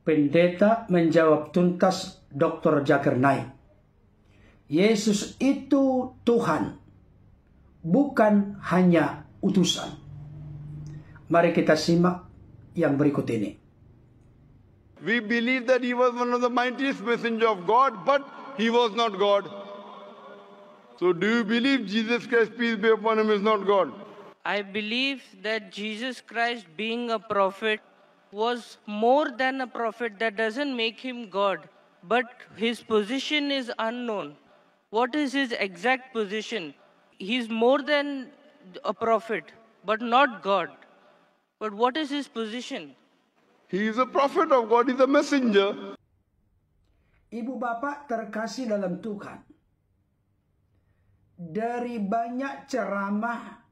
Pendeta menjawab tuntas Dr. Zakir Naik. Yesus itu Tuhan, bukan hanya utusan. Mari kita simak yang berikut ini. We believe that he was one of the mightiest messenger of God, but he was not God. So do you believe Jesus Christ, peace be upon him, is not God? I believe that Jesus Christ, being a prophet, was more than a prophet. That doesn't make him God, but his position is unknown. What is his exact position? He's more than a prophet, but not God. But what is his position? He is a prophet of God, he is a messenger. Ibu bapak terkasih dalam Tuhan, dari banyak ceramah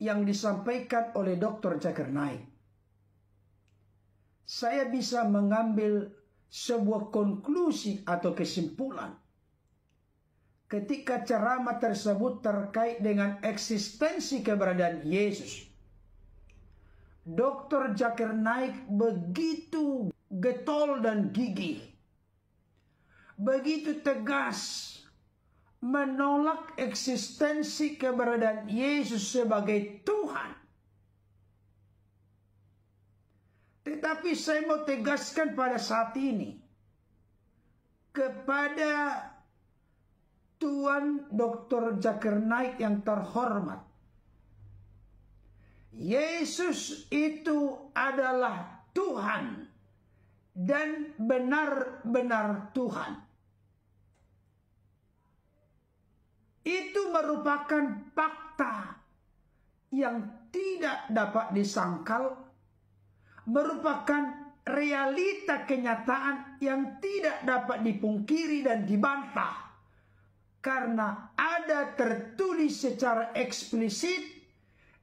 yang disampaikan oleh Dr. Zakir Naik, saya bisa mengambil sebuah konklusi atau kesimpulan ketika ceramah tersebut terkait dengan eksistensi keberadaan Yesus. Dr. Zakir Naik begitu getol dan gigih, begitu tegas menolak eksistensi keberadaan Yesus sebagai Tuhan. Tetapi saya mau tegaskan pada saat ini kepada Tuan Dr. Zakir Naik yang terhormat, Yesus itu adalah Tuhan dan benar-benar Tuhan. Itu merupakan fakta yang tidak dapat disangkal, merupakan realita kenyataan yang tidak dapat dipungkiri dan dibantah, karena ada tertulis secara eksplisit,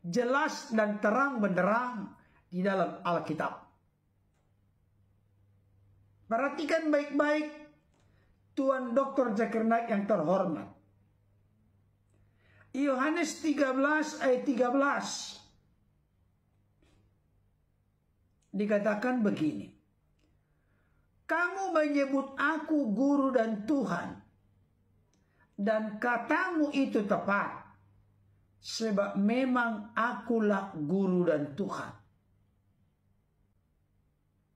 jelas dan terang benderang di dalam Alkitab. Perhatikan baik-baik Tuan Dr. Zakir Naik yang terhormat. Yohanes 13 ayat 13 dikatakan begini. Kamu menyebut aku guru dan Tuhan, dan katamu itu tepat, sebab memang akulah guru dan Tuhan.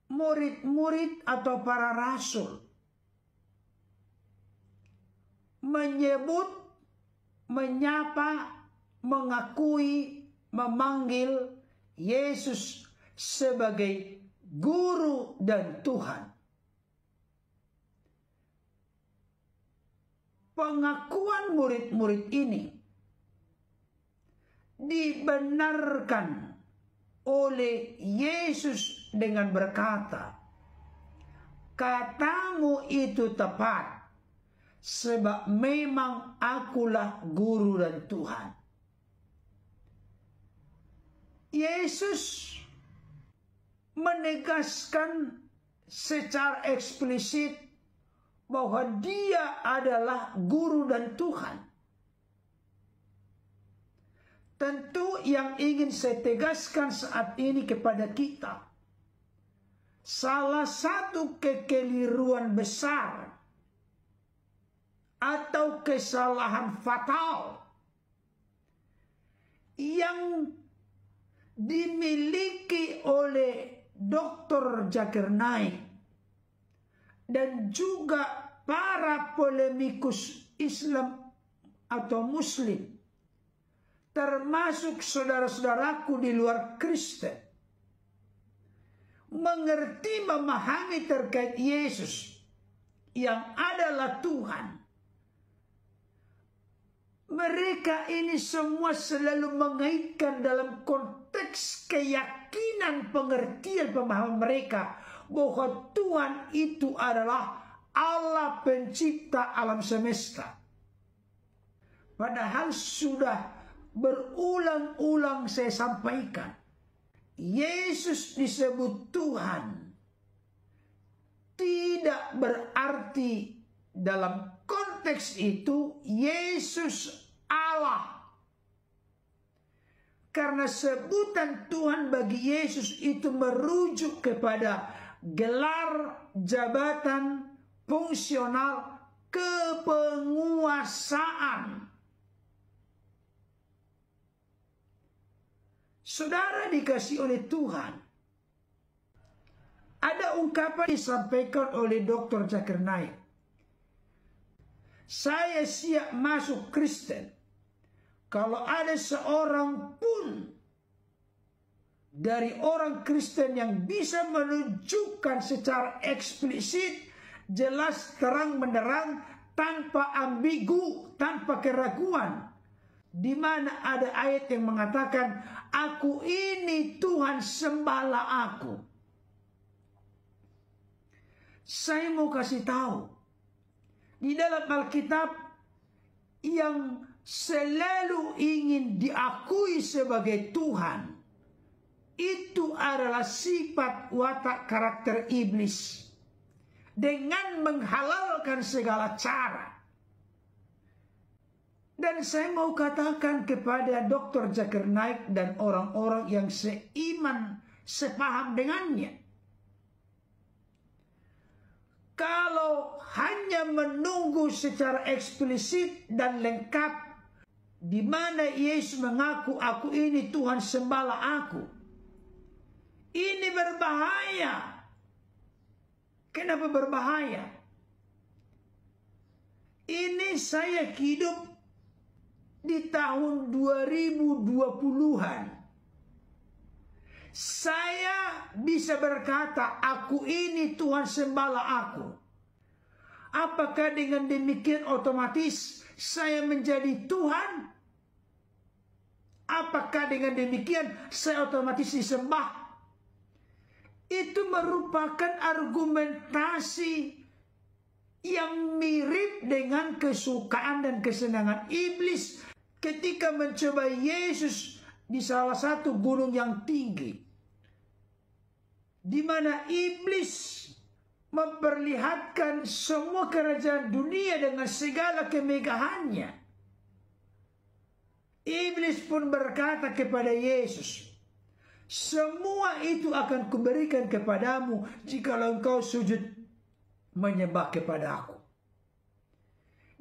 Murid-murid atau para rasul menyebut, menyapa, mengakui, memanggil Yesus sebagai guru dan Tuhan. Pengakuan murid-murid ini dibenarkan oleh Yesus dengan berkata, katamu itu tepat, sebab memang akulah guru dan Tuhan. Yesus menegaskan secara eksplisit bahwa dia adalah guru dan Tuhan. Tentu yang ingin saya tegaskan saat ini kepada kita, salah satu kekeliruan besar atau kesalahan fatal yang dimiliki oleh Dr. Zakir Naik dan juga para polemikus Islam atau Muslim, termasuk saudara-saudaraku di luar Kristen, mengerti, memahami terkait Yesus yang adalah Tuhan. Mereka ini semua selalu mengaitkan dalam konteks keyakinan, pengertian, pemahaman mereka bahwa Tuhan itu adalah Allah pencipta alam semesta. Padahal sudah berulang-ulang saya sampaikan, Yesus disebut Tuhan tidak berarti dalam konteks itu Yesus Allah. Karena sebutan Tuhan bagi Yesus itu merujuk kepada gelar jabatan fungsional kepenguasaan. Saudara dikasih oleh Tuhan, ada ungkapan disampaikan oleh Dr. Zakir Naik. Saya siap masuk Kristen kalau ada seorang pun dari orang Kristen yang bisa menunjukkan secara eksplisit, jelas, terang benderang, tanpa ambigu, tanpa keraguan, di mana ada ayat yang mengatakan, aku ini Tuhan, sembahlah aku. Saya mau kasih tahu, di dalam Alkitab yang selalu ingin diakui sebagai Tuhan, itu adalah sifat watak karakter iblis dengan menghalalkan segala cara. Dan saya mau katakan kepada Dr. Zakir Naik dan orang-orang yang seiman, sepaham dengannya, kalau hanya menunggu secara eksplisit dan lengkap, di mana Yesus mengaku, aku ini Tuhan, sembahlah aku, ini berbahaya. Kenapa berbahaya? Ini saya hidup di tahun 2020-an. Saya bisa berkata, aku ini Tuhan, sembahlah aku. Apakah dengan demikian otomatis saya menjadi Tuhan? Apakah dengan demikian saya otomatis disembah? Itu merupakan argumentasi yang mirip dengan kesukaan dan kesenangan iblis ketika mencoba Yesus di salah satu gunung yang tinggi, di mana iblis memperlihatkan semua kerajaan dunia dengan segala kemegahannya. Iblis pun berkata kepada Yesus, semua itu akan kuberikan kepadamu jikalau engkau sujud menyembah kepada aku.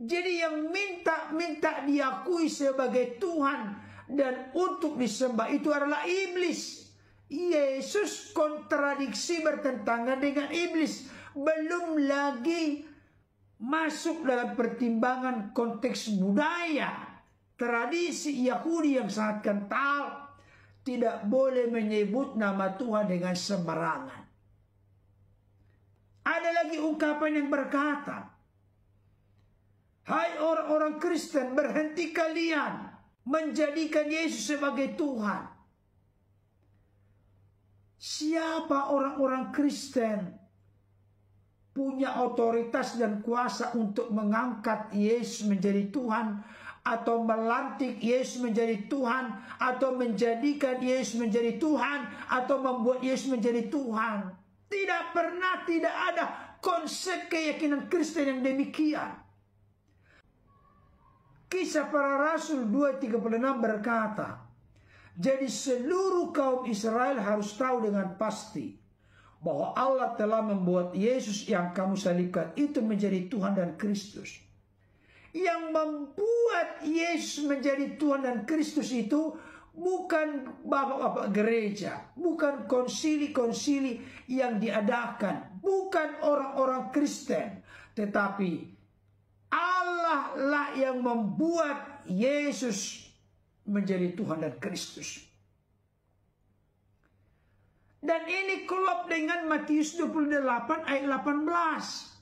Jadi yang minta diakui sebagai Tuhan dan untuk disembah itu adalah iblis. Yesus kontradiksi, bertentangan dengan iblis. Belum lagi masuk dalam pertimbangan konteks budaya, tradisi Yahudi yang sangat kental, tidak boleh menyebut nama Tuhan dengan sembarangan. Ada lagi ungkapan yang berkata, hai orang-orang Kristen, berhenti kalian menjadikan Yesus sebagai Tuhan. Siapa orang-orang Kristen punya otoritas dan kuasa untuk mengangkat Yesus menjadi Tuhan, atau melantik Yesus menjadi Tuhan, atau menjadikan Yesus menjadi Tuhan, atau membuat Yesus menjadi Tuhan? Tidak pernah, tidak ada konsep keyakinan Kristen yang demikian. Kisah Para Rasul 2:36 berkata, jadi seluruh kaum Israel harus tahu dengan pasti bahwa Allah telah membuat Yesus yang kamu salibkan itu menjadi Tuhan dan Kristus. Yang membuat Yesus menjadi Tuhan dan Kristus itu bukan bapak-bapak gereja, bukan konsili-konsili yang diadakan, bukan orang-orang Kristen, tetapi Allah lah yang membuat Yesus menjadi Tuhan dan Kristus. Dan ini klop dengan Matius 28 ayat 18.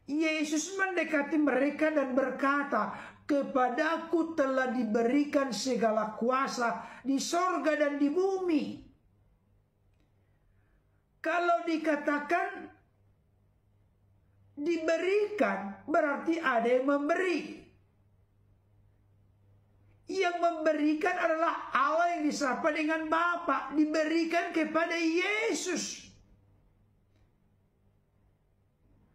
Yesus mendekati mereka dan berkata, kepadaku telah diberikan segala kuasa di sorga dan di bumi. Kalau dikatakan diberikan, berarti ada yang memberi. Yang memberikan adalah Allah yang disapa dengan Bapa, diberikan kepada Yesus.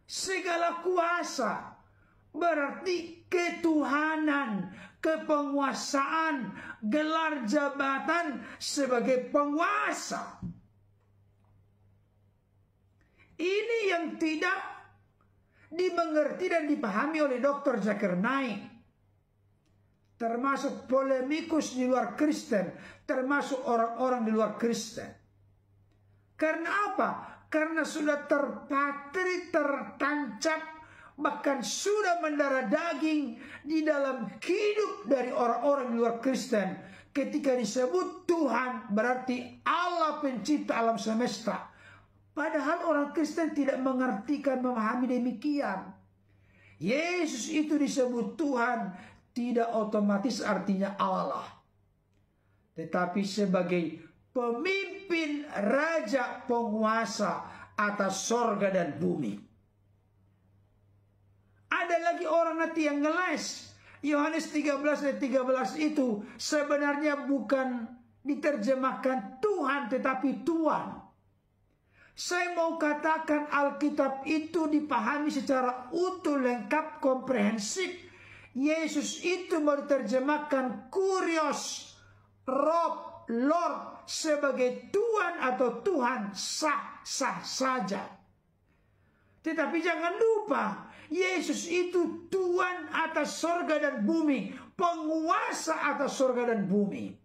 Segala kuasa berarti ketuhanan, kepenguasaan, gelar jabatan sebagai penguasa. yang tidak dimengerti dan dipahami oleh Dr. Zakir Naik, termasuk polemikus di luar Kristen, termasuk orang-orang di luar Kristen. Karena apa? Karena sudah terpatri, tertancap, bahkan sudah mendarah daging di dalam hidup dari orang-orang di luar Kristen. Ketika disebut Tuhan, berarti Allah pencipta alam semesta. Padahal orang Kristen tidak mengertikan, memahami demikian. Yesus itu disebut Tuhan, tidak otomatis artinya Allah, tetapi sebagai pemimpin, raja, penguasa atas sorga dan bumi. Ada lagi orang nanti yang ngeles. Yohanes 13 ayat 13 itu sebenarnya bukan diterjemahkan Tuhan, tetapi Tuan. Saya mau katakan Alkitab itu dipahami secara utuh, lengkap, komprehensif. Yesus itu mau diterjemahkan Kurios, Rob, Lord, sebagai Tuhan atau Tuhan, sah-sah saja. Tetapi jangan lupa, Yesus itu Tuhan atas sorga dan bumi, penguasa atas sorga dan bumi.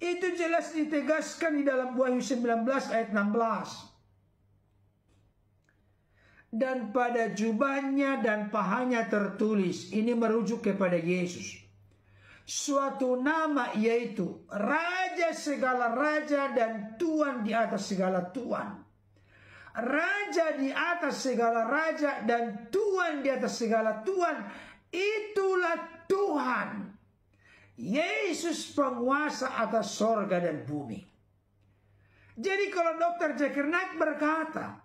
Itu jelas ditegaskan di dalam Wahyu 19 ayat 16. Dan pada jubahnya dan pahanya tertulis, ini merujuk kepada Yesus, suatu nama, yaitu Raja segala raja dan Tuhan di atas segala Tuhan. Raja di atas segala raja dan Tuhan di atas segala Tuhan, itulah Tuhan. Yesus penguasa atas sorga dan bumi. Jadi kalau Dr. Zakir Naik berkata,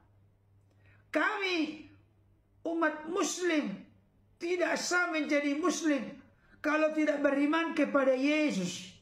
kami umat muslim tidak sah menjadi muslim kalau tidak beriman kepada Yesus,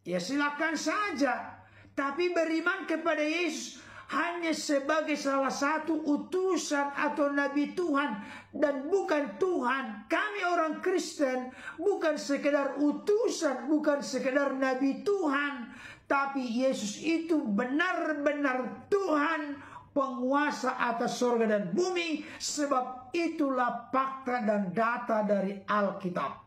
ya silakan saja. Tapi beriman kepada Yesus hanya sebagai salah satu utusan atau nabi Tuhan dan bukan Tuhan. Kami orang Kristen bukan sekedar utusan, bukan sekedar nabi Tuhan, tapi Yesus itu benar-benar Tuhan, penguasa atas surga dan bumi. Sebab itulah fakta dan data dari Alkitab.